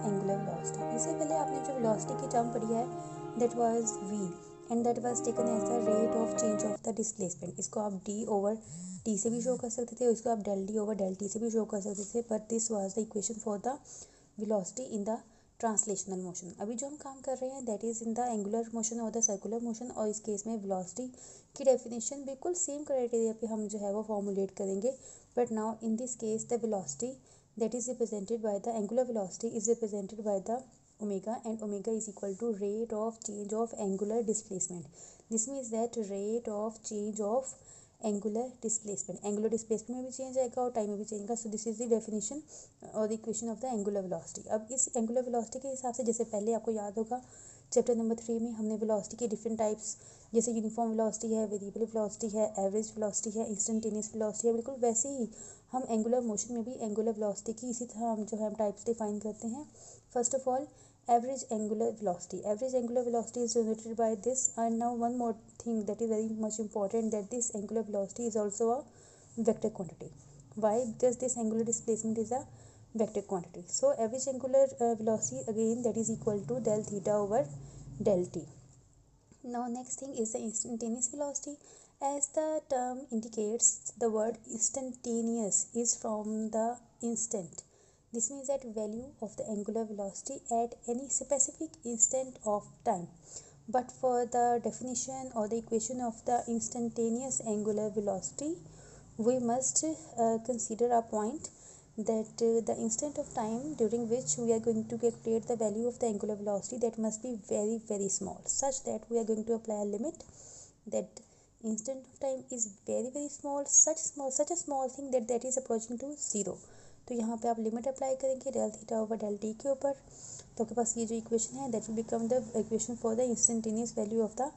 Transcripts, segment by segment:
Angular velocity. इससे पहले आपने जो वेलोसिटी की टर्म पढ़ी है that was v and that was taken as the rate of change of the displacement. इसको आप d ओवर t से भी शो कर सकते थे, इसको आप del d over del t से भी शो कर सकते थे, but this was the equation for the velocity in the translational motion. अभी जो हम काम कर रहे हैं that is in the angular motion और द सर्कुलर मोशन, और इस केस में वेलोसिटी की डेफिनेशन बिल्कुल सेम क्राइटेरिया पे हम जो है वो फॉर्मुलेट करेंगे, but now in this case the velocity that is represented by the angular velocity is represented by the omega, and omega is equal to rate of change of angular displacement. This means that rate of change of angular displacement में भी change आएगा और time में भी change आएगा. So this is the definition और the equation of the angular velocity. अब इस एंगुलर वेलोसिटी के हिसाब से जैसे पहले आपको याद होगा चैप्टर नंबर 3 में हमने वेलोसिटी के डिफरेंट टाइप्स जैसे यूनिफॉर्म वेलोसिटी है, वेरिएबल वेलोसिटी है, एवरेज वेलोसिटी है, इंस्टेंटेनियस वेलोसिटी है, बिल्कुल वैसे ही हम एंगुलर मोशन में भी एंगुलर वेलोसिटी की इसी तरह हम जो है टाइप्स डिफाइन करते हैं. First of all average angular velocity. Average angular velocity is denoted by this. And now one more thing that is very much important, that this angular velocity is also a vector quantity. Why? Because this angular displacement is a vector quantity. So average angular velocity again that is equal to del theta over del t. Now next thing is the instantaneous velocity. As the term indicates, the word instantaneous is from the instant. This means that value of the angular velocity at any specific instant of time. But for the definition or the equation of the instantaneous angular velocity, we must consider a point that the instant of time during which we are going to calculate the value of the angular velocity, that must be very very small, such that we are going to apply a limit that instant of time is very very small, such a small thing that is approaching to zero. तो यहाँ पे आप limit apply करेंगे del theta over del t के ऊपर, तो आपके पास ये जो इक्वेशन है that will become the equation for the instantaneous value of the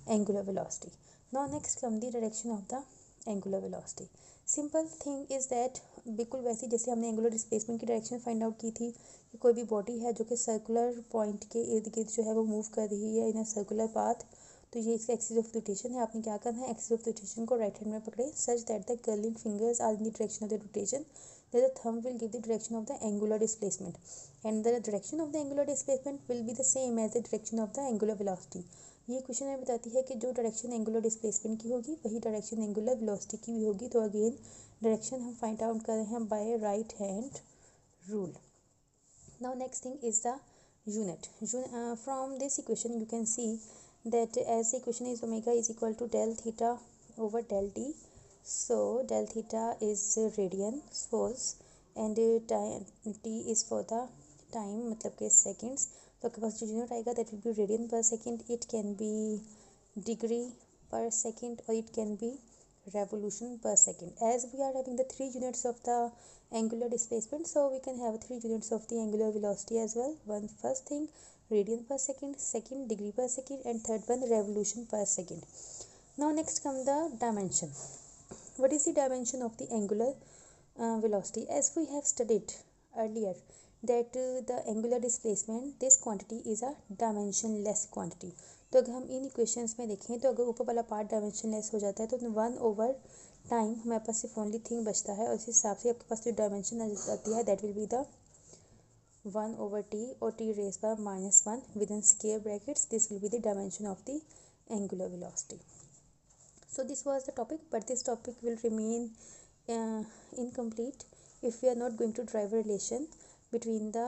angular velocity. Now next come the direction of the angular velocity. Simple thing is that बिल्कुल वैसे जैसे हमने एंगुलर डिस्प्लेसमेंट की डायरेक्शन फाइंड आउट की थी कि कोई भी बॉडी है जो कि सर्कुलर पॉइंट के इर्द गिर्द जो है वो मूव कर रही है इन अ सर्कुलर पाथ, तो ये इसका एक्सिस ऑफ रोटेशन है. आपने क्या करना है, एक्सिस ऑफ रोटेशन को राइट हैंड में पकड़े such that the curling fingers are in the direction of the rotation. The thumb will give the direction of the angular displacement, and the direction of the angular displacement will be the same as the direction of the angular velocity. ये question हमें बताती है कि जो direction angular displacement की होगी वही direction angular velocity की भी होगी. तो अगेन डायरेक्शन हम फाइंड आउट कर रहे हैं by right hand rule. Now next thing is the unit. From this equation you can see that as the equation is omega is equal to del theta over del t. So del theta is radian suppose and t is for the time मतलब के seconds. तो आपके पास जो unit आएगा that will be radian per second. It can be degree per second or it can be revolution per second. As we are having the 3 units of the angular displacement, so we can have 3 units of the angular velocity as well. One first thing radian per second, second degree per second, and third one revolution per second. Now next come the dimension. What is the dimension of the angular velocity? As we have studied earlier that the angular displacement, this quantity is a dimensionless quantity. तो अगर हम इन equations में देखें तो अगर ऊपर वाला part dimensionless हो जाता है तो 1 ओवर टाइम हमारे पास सिर्फ ओनली थिंग बचता है, और इस हिसाब से आपके पास जो डायमेंशन आती है that will be the 1 over t or t raised by -1 within square brackets. This will be the dimension of the angular velocity. So this was the topic, but this topic will remain incomplete if we are not going to drive a relation between the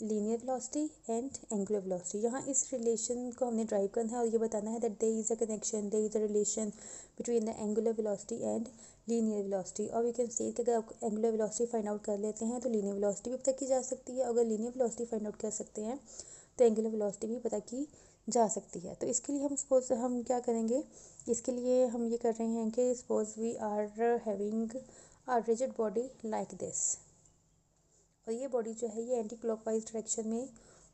linear velocity and angular velocity. यहाँ इस relation को हमने drive करना है और ये बताना है that there is a connection, there is a relation between the angular velocity and linear velocity. और we can say कि अगर आप angular velocity find out कर लेते हैं तो linear velocity भी पता की जा सकती है. अगर linear velocity find out कर सकते हैं तो angular velocity भी पता की जा सकती है. तो इसके लिए हम सपोज हम क्या करेंगे, इसके लिए हम ये कर रहे हैं कि suppose we are having a rigid body like this, और ये बॉडी जो है ये एंटी क्लॉकवाइज डायरेक्शन में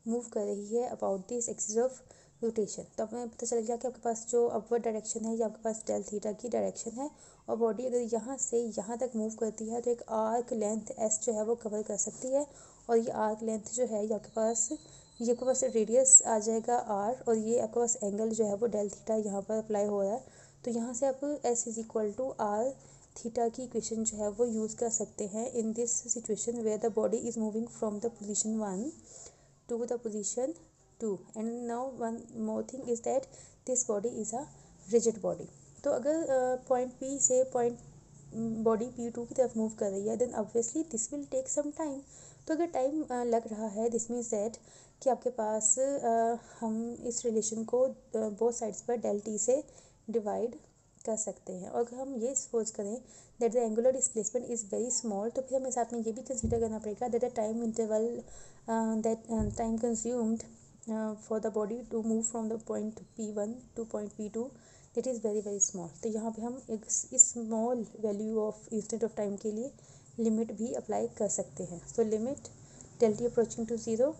मूव कर रही है about this axis of rotation. तो हमें पता चल गया कि आपके पास जो अपवर्ड डायरेक्शन है ये आपके पास डेल थीटा की डायरेक्शन है, और बॉडी अगर यहाँ से यहाँ तक मूव करती है तो एक आर्क लेंथ एस जो है वो कवर कर सकती है, और ये आर्क लेंथ जो है ये आपके पास रेडियस आ जाएगा आर, और ये आपके पास एंगल जो है वो डेल थीटा यहाँ पर अप्लाई हो रहा है. तो यहाँ से आप s is equal to r theta की इक्वेशन जो है वो यूज़ कर सकते हैं in this situation where the body is moving from the position 1 to the position 2. And now one more thing is that this body is a rigid body. तो अगर point P से point body P2 की तरफ move कर रही है then obviously this will take some time. तो अगर टाइम लग रहा है दिस मीन्स दैट कि आपके पास हम इस रिलेशन को बोथ साइड्स पर डेल टी से डिवाइड कर सकते हैं. और अगर हम ये सपोज करें that the angular displacement is very small तो फिर हमें साथ में ये भी कंसीडर करना पड़ेगा that the time interval that time consumed for the body to move from the point P1 to point P2 that is very very small. तो यहाँ पे हम एक इस small value of instant of time के लिए लिमिट भी apply कर सकते हैं. So limit del t approaching to zero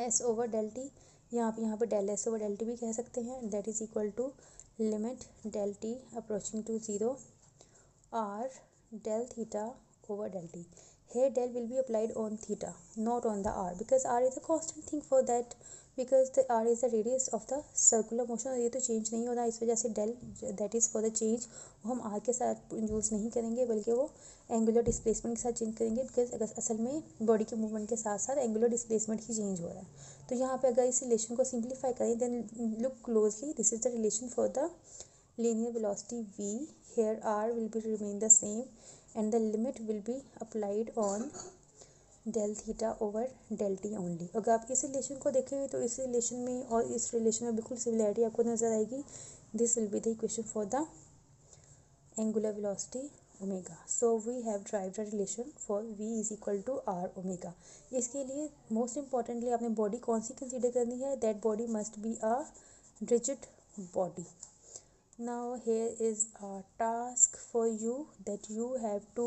s over del t, यहाँ पे del s over del t भी कह सकते हैं. That is equal to limit del t approaching to zero r del theta over del t. Here del will be applied on theta, not on the r, because r is a constant thing for that, because the r is the radius of the circular motion और ये तो change नहीं हो रहा. इस वजह से del that is for the change वो हम r के साथ यूज़ नहीं करेंगे बल्कि वो एंगुलर डिस्प्लेसमेंट के साथ चेंज करेंगे, बिकॉज अगर असल में बॉडी के मूवमेंट के साथ साथ एंगुलर डिस्प्लेसमेंट ही चेंज हो रहा है. तो यहाँ पे अगर इस रिलेशन को सिंप्लीफाई करें then look closely, this is the relation for the linear velocity v. Here r will be remain the same and the limit will be applied on del theta over del t only. अगर आप इस relation को देखेंगे तो इस relation में और इस रिलेशन में बिल्कुल सिमिलैरिटी आपको नज़र आएगी. This will be the equation for the angular velocity omega. So we have drive the relation for v is equal to r omega. इसके लिए मोस्ट इम्पॉर्टेंटली आपने बॉडी कौन सी कंसिडर करनी है, that body must be a rigid body. Now here is a task for you that you have to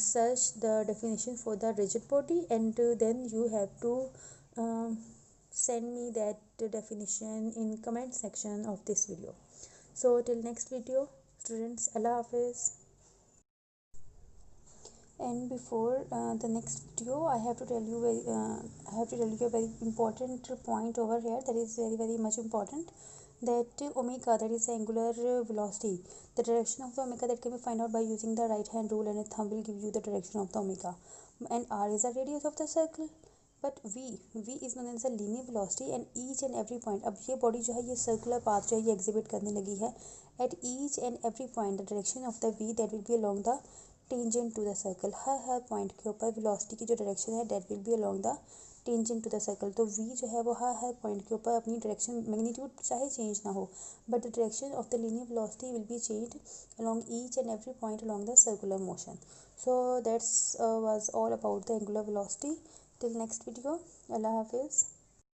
search the definition for the rigid body and then you have to send me that definition in comment section of this video. So till next video students, Allah Hafiz. And before the next video I have to tell you a very important point over here that is very very much important, that omega, that is the angular velocity, the direction of the omega that can be find out by using the right hand rule, and a thumb will give you the direction of the omega, and r is the radius of the circle. But v is known as the linear velocity and each and every point. अब ये body जो है ये circular path जो है ये exhibit करने लगी है. At each and every point the direction of the v that will be along the tangent to the circle. हर पॉइंट के ऊपर वेलोसिटी की जो डायरेक्शन है that will be along the tangent to the circle. तो v जो है वो हर पॉइंट के ऊपर अपनी डायरेक्शन मैग्नीट्यूड चाहे चेंज ना हो but the direction of the linear velocity will be change along each and every point along the circular motion. So that's was all about the angular velocity. Till next video, Allah Hafiz.